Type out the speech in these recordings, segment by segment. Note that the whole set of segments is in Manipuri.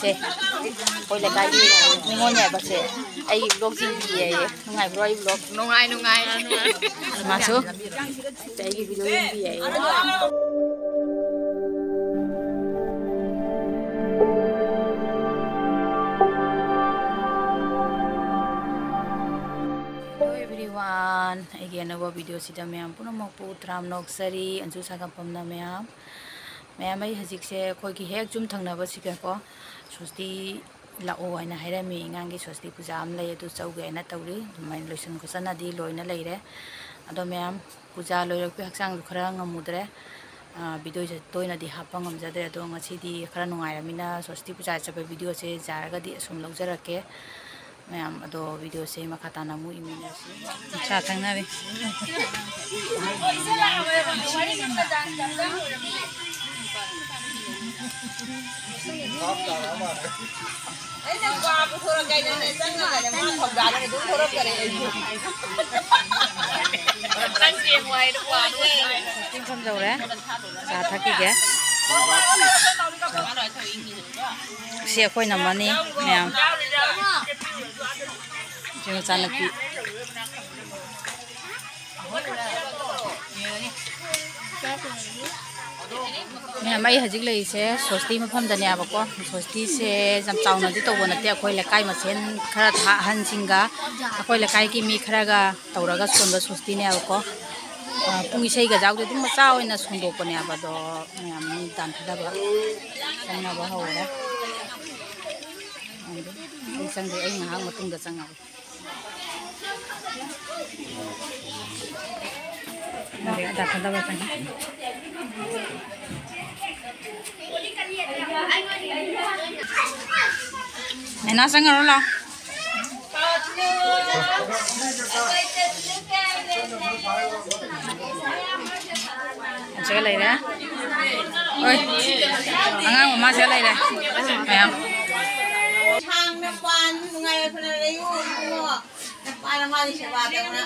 ꯁꯦ ꯑꯩꯈꯣꯏ ꯂꯩꯀꯥꯏꯒꯤ ꯅꯤꯉꯣꯜ ꯌꯥꯏꯕꯁꯦ ꯑꯩꯒꯤ ꯕ꯭ꯂꯣꯛꯁꯤꯡ ꯌꯦꯡꯉꯦ ꯅꯨꯡꯉꯥꯏꯕ꯭ꯔꯣ ꯑꯩ ꯕ꯭ꯂꯣꯛ ꯅꯨꯡꯉꯥꯏ ꯃꯥꯁꯨ ꯑꯩꯒꯤ ꯚꯤꯗꯤꯑꯣ ꯌꯦꯡꯕꯤꯌꯦ everyone ꯑꯩꯒꯤ ꯑꯅꯧꯕ ꯚꯤꯗꯤꯑꯣꯁꯤꯗ ꯃꯌꯥꯝ ꯄꯨꯝꯅꯃꯛꯄꯨ ꯇꯔꯥꯝ ꯅꯣꯛꯆꯔꯤ ꯑꯟꯖꯨ ꯁꯥꯒꯝꯄꯝꯅ ꯃꯌꯥꯝ ꯑꯩ ꯍꯧꯖꯤꯛꯁꯦ ꯑꯩꯈꯣꯏꯒꯤ ꯍꯦꯛ ꯖꯨꯝ ꯊꯪꯅꯕꯁꯤꯒꯀꯣ ꯁꯣꯁꯇꯤ ꯂꯥꯛꯑꯣ ꯍꯥꯏꯅ ꯍꯥꯏꯔꯝꯃꯤ ꯑꯉꯥꯡꯒꯤ ꯁꯣꯁꯇꯤ ꯄꯨꯖꯥ ꯑꯃ ꯂꯩ ꯑꯗꯨ ꯆꯧꯒꯦ ꯍꯥꯏꯅ ꯇꯧꯔꯤ ꯑꯗꯨꯃꯥꯏꯅ ꯂꯣꯏꯁꯟ ꯈꯣꯠꯆꯟꯅꯗꯤ ꯂꯣꯏꯅ ꯂꯩꯔꯦ ꯑꯗꯣ ꯃꯌꯥꯝ ꯄꯨꯖꯥ ꯂꯣꯏꯔꯛꯄꯩ ꯍꯛꯆꯥꯡꯁꯨ ꯈꯔ ꯉꯝꯃꯨꯗ꯭ꯔꯦ ꯚꯤꯗꯤꯑꯣꯁꯦ ꯇꯣꯏꯅꯗꯤ ꯍꯥꯞꯄ ꯉꯝꯖꯗ꯭ꯔꯦ ꯑꯗꯣ ꯉꯁꯤꯗꯤ ꯈꯔ ꯅꯨꯡꯉꯥꯏꯔꯃꯤꯅ ꯁꯣꯁꯇꯤ ꯄꯨꯖꯥ ꯆꯠꯄ ꯚꯤꯗꯤꯑꯣꯁꯦ ꯌꯥꯔꯒꯗꯤ ꯑꯁꯨꯝ ꯂꯧꯖꯔꯛꯀꯦ ꯃꯌꯥꯝ ꯑꯗꯣ ꯚꯤꯗꯤꯑꯣꯁꯦ ꯃꯈꯥ ꯇꯥꯅ ꯑꯃꯨꯛ ꯌꯦꯡꯃꯤꯟꯅꯔꯁꯤ ꯆꯥ ꯊꯛꯅꯔꯤ ꯐꯝꯖꯧꯔꯦ ꯆꯥ ꯊꯛꯈꯤꯒꯦ ꯁꯤ ꯑꯩꯈꯣꯏ ꯅꯝꯃꯅꯤ ꯃꯌꯥꯝ ꯁꯤ ꯃꯆꯥꯅꯨꯄꯤ ꯃꯌꯥꯝ ꯑꯩ ꯍꯧꯖꯤꯛ ꯂꯩꯔꯤꯁꯦ ꯁꯣꯁꯇꯤ ꯃꯐꯝꯗꯅꯦꯕꯀꯣ ꯁꯣꯁꯇꯤꯁꯦ ꯌꯥꯝ ꯆꯥꯎꯅꯗꯤ ꯇꯧꯕ ꯅꯠꯇꯦ ꯑꯩꯈꯣꯏ ꯂꯩꯀꯥꯏ ꯃꯁꯦꯟ ꯈꯔ ꯑꯍꯟꯁꯤꯡꯒ ꯑꯩꯈꯣꯏ ꯂꯩꯀꯥꯏꯒꯤ ꯃꯤ ꯈꯔꯒ ꯇꯧꯔꯒ ꯁꯣꯟꯕ ꯁꯣꯁꯇꯤꯅꯦꯕꯀꯣ ꯄꯨꯡ ꯏꯁꯩꯒ ꯌꯥꯎꯗꯦ ꯑꯗꯨꯝ ꯃꯆꯥ ꯑꯣꯏꯅ ꯁꯣꯟꯗꯣꯛꯄꯅꯦꯕ ꯑꯗꯣ ꯃꯌꯥꯝ ꯃꯤ ꯇꯥꯟꯊꯗꯕ ꯆꯪꯅꯕ ꯍꯧꯔꯦ ꯑꯩ ꯆꯪꯗꯦ ꯑꯩ ꯉꯥꯏꯍꯥꯛ ꯃꯇꯨꯡꯗ ꯆꯪꯉꯒꯦ ꯇꯥꯟꯊꯗꯕ ꯆꯪꯉꯦ Nena sangar lo. Saya lagi deh. Oi, angang mama saya lagi deh. Ayam. Chang depan ngai pernah layu semua. Depan nama di sebelah mana.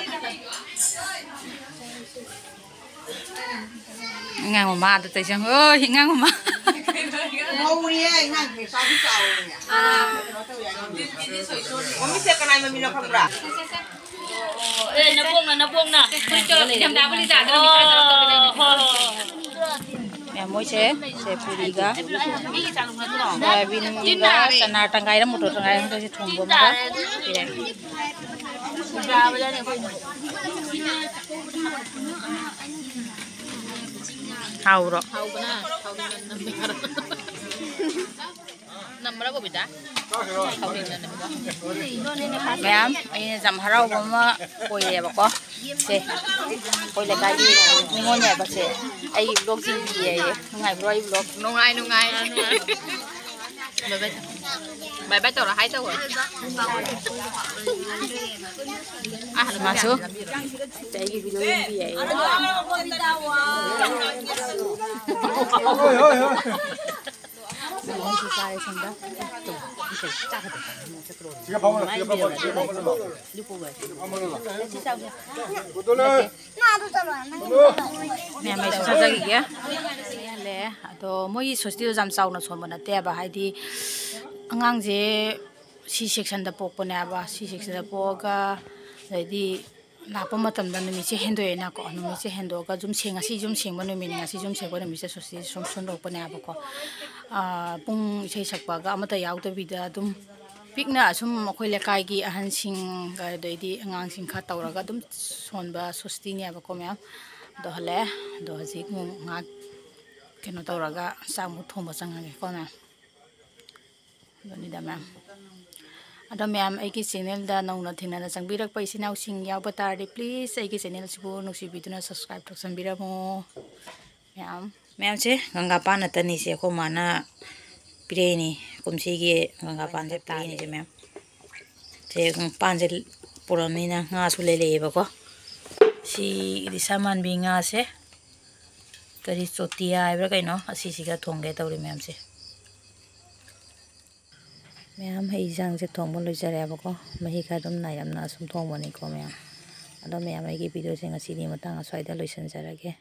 Angang mama ada tejang. Oh, angang mama. Mau ni ngang ke sabi kau ni. Kami sekarang ini minum apa? Nabong na. Jam dah beli dah. Ya moi se puri ga. Bin ga chana tangai ra motor tangai hang se thong bom ga. Hau ro. Namra ko bida. Ma'am, ay jam harau bama koye ba ko. Se. Koy la kai ningon ya ba se. Ai vlog jing ye ngai bro ai vlog. Nungai. Bye bye tao là hai tao rồi. Masuk. Saya gi video yang dia. Memang susah lagi ya. Le, atau mau sosial jam sauna somana tiap hari angang je si section da pok pone aba si section da poka jadi lapa matam da numi che hendo ena ko numi che hendo ka jum senga si jum sengba numi nga si jum sengba numi che sosial som ro pone aba ko pung sei sakpa ga amata yaw da bida dum pikna asum khoi lekai gi ahan sing ga doidi angang sing kha tawraga dum sonba sosti ni aba ko mya do hale do hajik nga keno tawraga samu thomba changage ko na Donida ma'am. Ada ma'am aiki channel da nauna thina changbirak pa isinau sing yaw batari please aiki channel sibu nuksi biduna subscribe thaksanbira mo ma'am che ganga pan atani se ko mana pireni kumsi gi ganga pan se tani je ma'am che pan je puramina nga su le ba ko si di saman bi nga se kari chotia ibra kaino asi siga thongge tawri ma'am se Ma'am, hay jang se thong mo loijare abako mahi ka dum na yamna sum thong mo ni ko ma'am ado ma'am ai gi video se ngasi ni matang aswai da loisan jarage